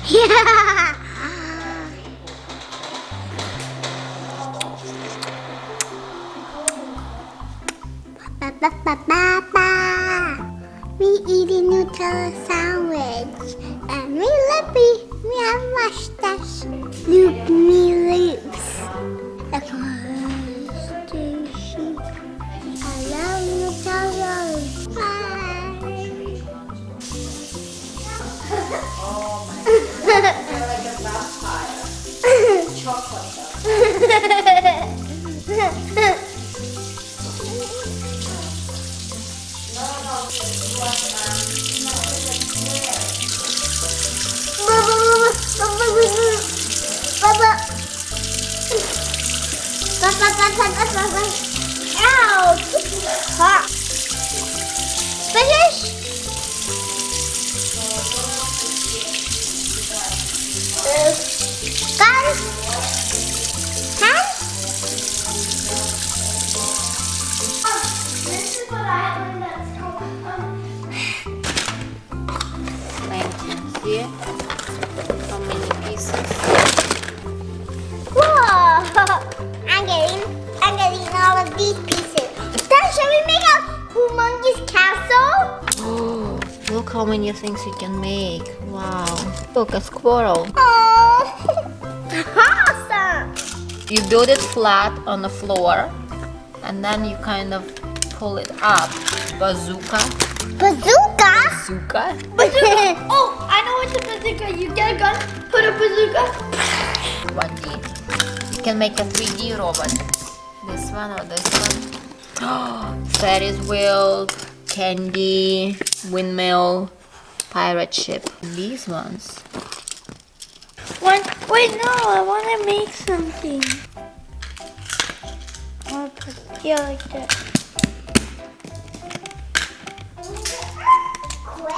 Yeah. Ba, ba, ba, ba, ba. We eat a Nutella sandwich and we have mustache. Loop me loops. That's sushi. I love Nutella. Bye. You're like a vampire. Chocolate. Ouch! Hot. Finish. Guys, hands. This is what I learned at school. See it? How many pieces? Whoa! I'm getting all of these pieces. Then shall we make a humongous castle? Oh, look how many things you can make. Wow. Look, a squirrel. Oh, awesome! You build it flat on the floor and then you kind of pull it up. Bazooka. Bazooka? Bazooka? Bazooka! Oh, I know what's a bazooka. You get a gun, put a bazooka. 1D. You can make a 3D robot. This one or this one. Ferris wheel, candy, windmill, pirate ship. These ones. Wait, no, I want to make something. I want to put here like that. Quick,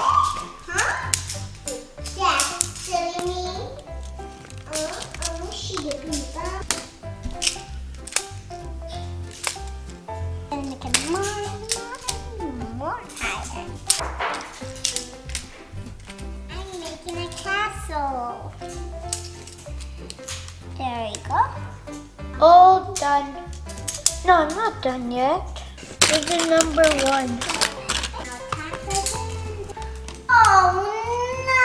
huh? That's silly me. And make it more higher. I'm making a castle. There we go. All done. No, I'm not done yet. This is number 1. Oh no!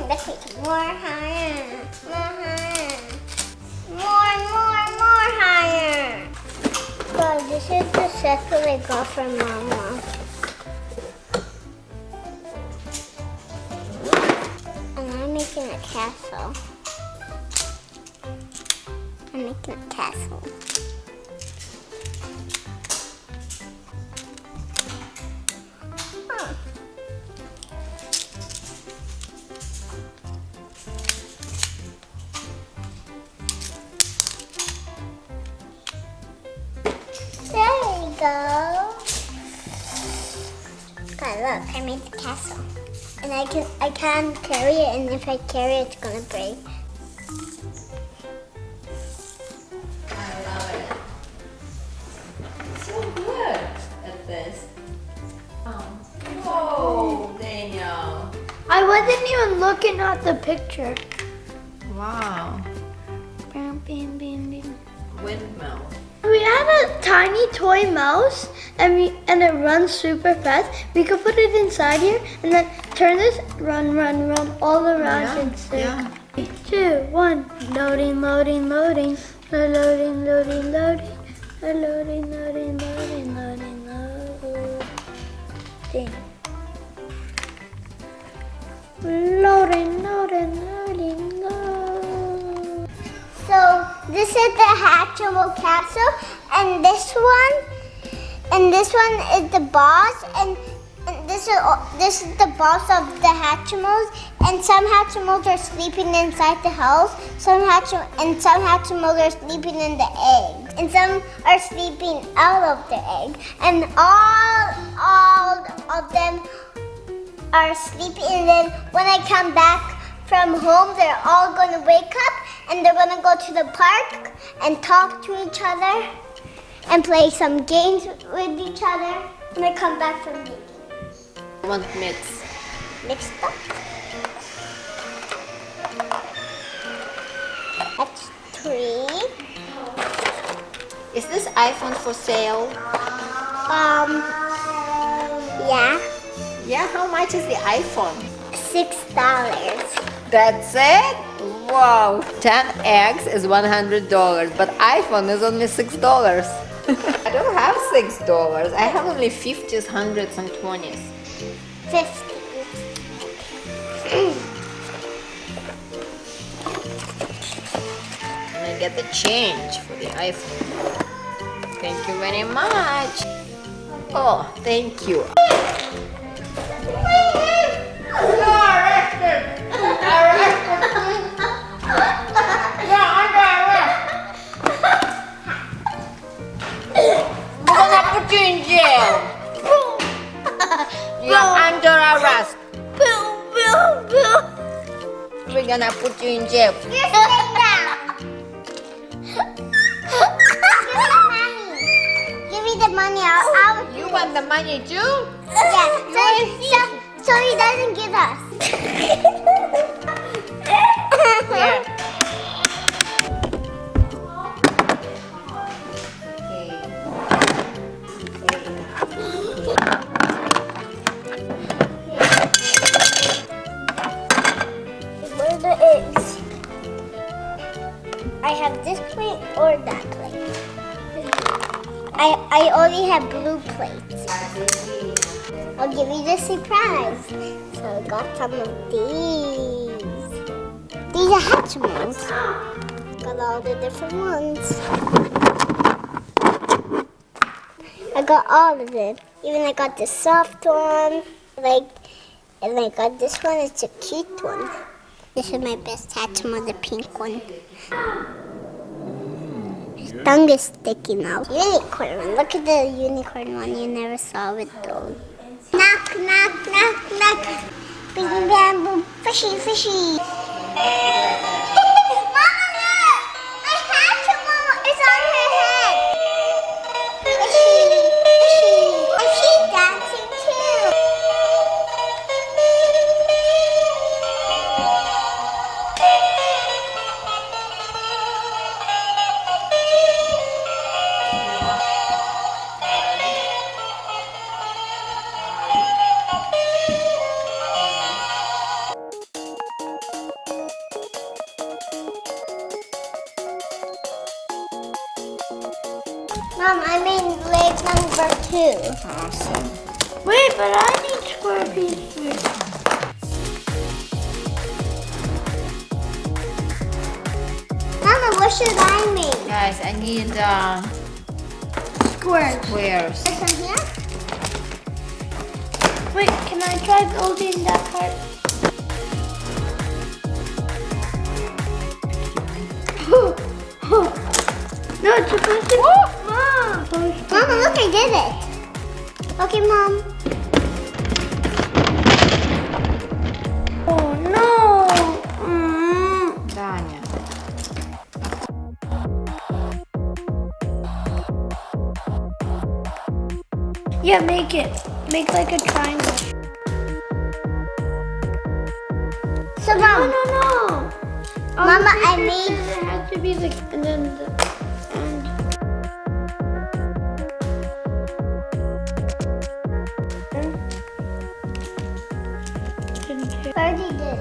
Let's make it more higher. More higher. So this is the circle I got from Mama. And I'm making a castle. I'm making a castle. Huh. There we go. Okay, look, I made the castle. And I can carry it, and if I carry it, it's gonna break. I love it. So good at this. Whoa, Daniel. I wasn't even looking at the picture. Wow. Bam, bam, bam, bam. Windmill. We had a tiny toy mouse, and it runs super fast. We could put it inside here, and then turn this, run all around Yeah, and say, yeah. 3, 2, 1, loading, loading, loading, loading, loading, loading, loading, loading, loading, loading, loading. Loading, loading, loading, loading. So this is the Hatchimal castle, and this one is the boss, and this is the boss of the Hatchimals, and some Hatchimals are sleeping inside the house, some Hatchimals are sleeping in the egg, and some are sleeping out of the egg, and all of them are sleeping, and then when I come back from home, they're all going to wake up, and they're going to go to the park and talk to each other. and play some games with each other when I come back from meeting. I want mix. Mixed up. That's 3. Is this iPhone for sale? Yeah. Yeah, how much is the iPhone? $6. That's it? Wow. 10x is $100, but iPhone is only $6. I don't have $6. I have only 50s, 100s, and 20s. 50. And I get the change for the iPhone. Thank you very much. Oh, thank you. We're gonna put you in jail. You're under arrest. We're gonna put you in jail. You're sitting down. Give me the money. I'll You want the money too? yeah. So he doesn't give us. Here. Where are the eggs? I have this plate or that plate. I only have blue plates. I'll give you the surprise. So I got some of these. These are Hatchimals. Got all the different ones. I got all of them. Even I got the soft one. And I got this one. It's a cute one. This is my best Hatchimal, the pink one. His tongue is sticking out. Unicorn one. Look at the unicorn one. You never saw it though. Knock, knock, knock, knock. Bing, bam, boom. Fishy, fishy. Mama, look! My Hatchimal is on her head. Fishy, fishy. And she's dancing too. Mom, I made leg number 2. Awesome. Wait, but I need square pieces. Mama, what should I make? Guys, I need Squares. squares. This one here? Wait, can I try building that part? No, it's supposed to. Mom! Mama, look, I did it. Okay, Mom. Oh no! Danya. Yeah, make it. Make like a triangle. So, Mom. No. Mama, I made. It has to be like, and then the end. I already did.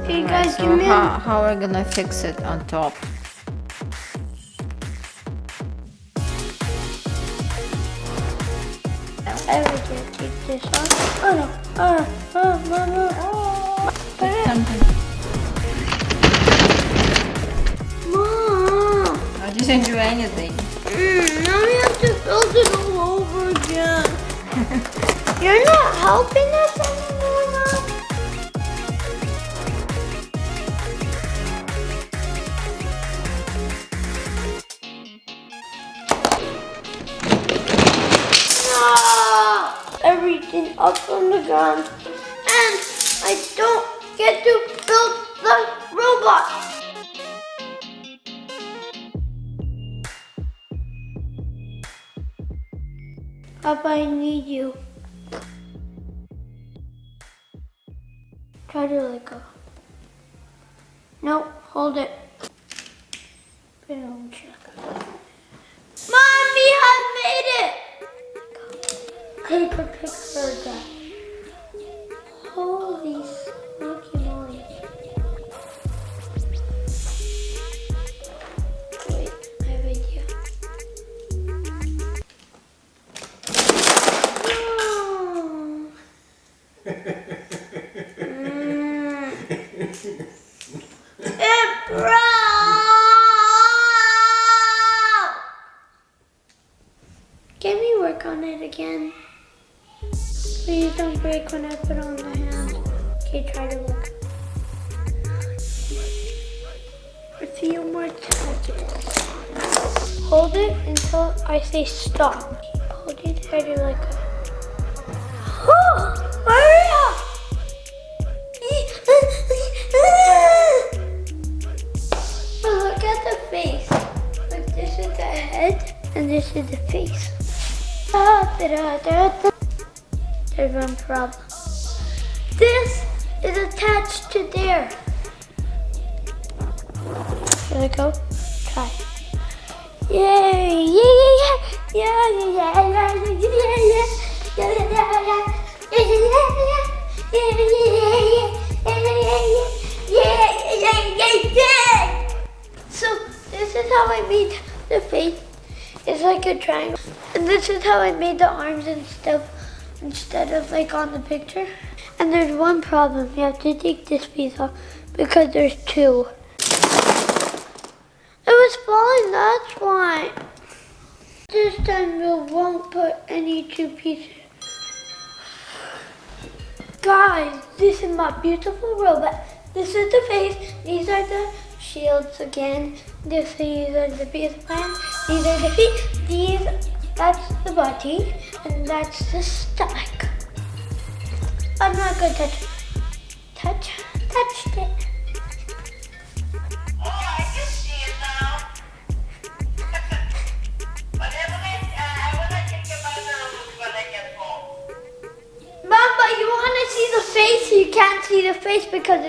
Okay, guys, So give me. how are we gonna fix it on top? I would just take this off. Oh no. Mama. Put it. Mom. I didn't do anything. Now we have to build it all over again. You're not helping us anymore, Mom? No! Everything up on the ground. And I don't get to build the robot. Papa, I need you. Try to let go. No, hold it. Put it on check. Mommy, I made it! Take a picture of that. Holy smoky moly. Wait, I have an idea. It broke! Can we work on it again? Please don't break when I put on the hand. Okay, try to look. A few more touches. Hold it until I say stop. Hold it tighter like a... Oh! Hurry up! Look at the face. Look, this is the head and this is the face. There's one problem. This is attached to there. Here we go. Try. Yay! Yeah! So this is how I made the face. It's like a triangle. And this is how I made the arms and stuff instead of like on the picture. And there's one problem. You have to take this piece off because there's two. It was falling, that's why. This time we won't put any two pieces. Guys, this is my beautiful robot. This is the face. These are the shields again. These are the piece of hands. These are the feet. That's the body. And that's the stomach. I'm not gonna touch it. Oh, I can see it now. But I wanna take your mother when I get home. Mom, but you want to see the face. You can't see the face because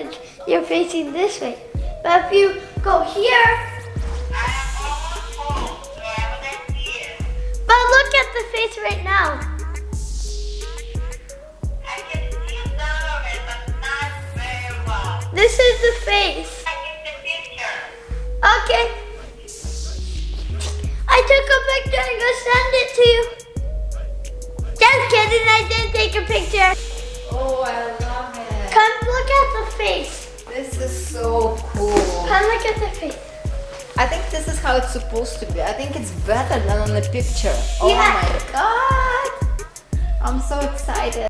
you're facing this way. But if you go here, I am almost home, so I wanna see it. but look at the face right now. I can see some of it, but not very well. This is the face. I get the picture. Okay. I took a picture and go send it to you. Just kidding, I didn't take a picture. Oh, I love it. Come look at the face. This is so cool. Come look at the face. I think this is how it's supposed to be. I think it's better than on the picture. Oh Yeah. my god. I'm so excited.